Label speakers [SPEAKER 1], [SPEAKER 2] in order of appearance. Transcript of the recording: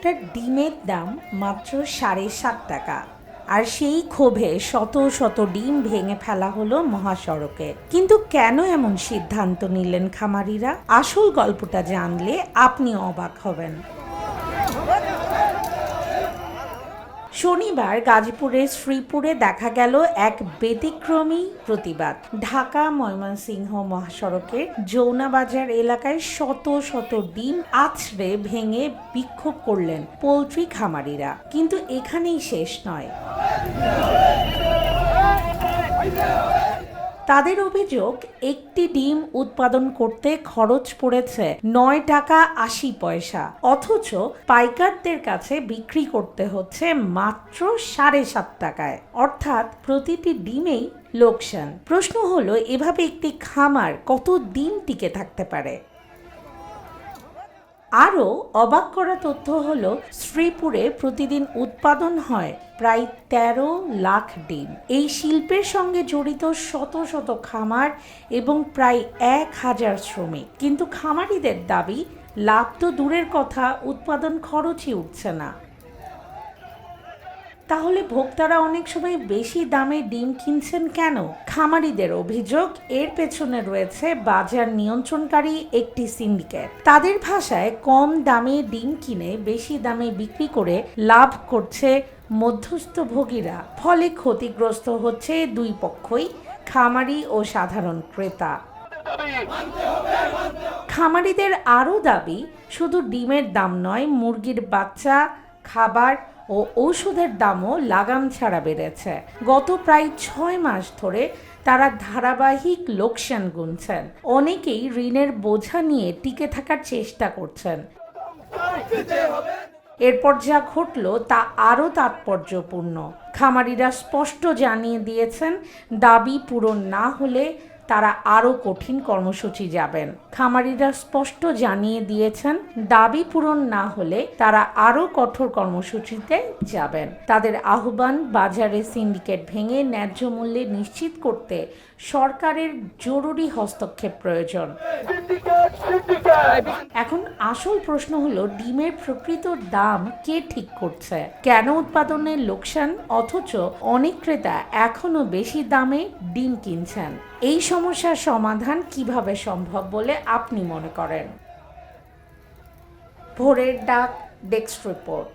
[SPEAKER 1] একটা ডিমের দাম মাত্র 7.5 টাকা, আর সেই ক্ষোভে শত শত ডিম ভেঙে ফেলা হলো মহাসড়কে। কিন্তু কেন এমন সিদ্ধান্ত নিলেন খামারিরা? আসল গল্পটা জানলে আপনি অবাক হবেন। শনিবার গাজীপুরের শ্রীপুরে দেখা গেল এক ব্যতিক্রমী প্রতিবাদ। ঢাকা ময়মনসিংহ মহাসড়কের যৌনাবাজার এলাকায় শত শত ডিম আছড়ে ভেঙে বিক্ষোভ করলেন পোলট্রি খামারিরা। কিন্তু এখানেই শেষ নয়। তাদের অভিযোগ, একটি ডিম উৎপাদন করতে খরচ পড়েছে 9 টাকা 80 পয়সা, অথচ পাইকারদের কাছে বিক্রি করতে হচ্ছে মাত্র 7.5 টাকায়। অর্থাৎ প্রতিটি ডিমেই লোকসান। প্রশ্ন হলো, এভাবে একটি খামার কত দিন টিকে থাকতে পারে? আরও অবাক করা তথ্য হলো, শ্রীপুরে প্রতিদিন উৎপাদন হয় প্রায় 13 লাখ ডিম। এই শিল্পের সঙ্গে জড়িত শত শত খামার এবং প্রায় 1000 শ্রমিক। কিন্তু খামারিদের দাবি, লাভ তো দূরের কথা, উৎপাদন খরচই উঠছে না। তাহলে ভোক্তারা অনেক সময় বেশি দামে ডিম কিনছেন কেন? খামারিদের অভিযোগ, এর পেছনে রয়েছে বাজার নিয়ন্ত্রণকারী একটি সিন্ডিকেট। তাদের ভাষায়, কম দামে ডিম কিনে বেশি দামে বিক্রি করে লাভ করছে মধ্যস্থভোগীরা। ফলে ক্ষতিগ্রস্ত হচ্ছে দুই পক্ষই, খামারি ও সাধারণ ক্রেতা। খামারিদের আরও দাবি, শুধু ডিমের দাম নয়, মুরগির বাচ্চা, খাবার ও ঔষধের দামও লাগাম ছাড়া বেড়েছে। গত প্রায় 6 মাস ধরে তারা ধারাবাহিক লোকসান গুনছেন। অনেকেই ঋণের বোঝা নিয়ে টিকে থাকার চেষ্টা করছেন। এরপর যা ঘটল তা আরও তাৎপর্যপূর্ণ। খামারিরা স্পষ্ট জানিয়ে দিয়েছেন, দাবি পূরণ না হলে তারা আরও কঠিন কর্মসূচি যাবেন। খামারিরা স্পষ্ট জানিয়ে দিয়েছেন, দাবি পূরণ না হলে তারা আরও কঠোর কর্মসূচিতে যাবেন। তাদের আহ্বান, বাজারে সিন্ডিকেট ভেঙে ন্যায্য মূল্যে নিশ্চিত করতে সরকারের জরুরি হস্তক্ষেপ প্রয়োজন। এখন আসল প্রশ্ন হলো, ডিমের প্রকৃত দাম কে ঠিক করছে? কেন উৎপাদনের লোকসান অথচ অনেক ক্রেতা এখনো বেশি দামে ডিম কিনছেন? এই সমস্যার সমাধান কিভাবে সম্ভব বলে আপনি মনে করেন? ভোরের ডাক, ডেস্ক রিপোর্ট।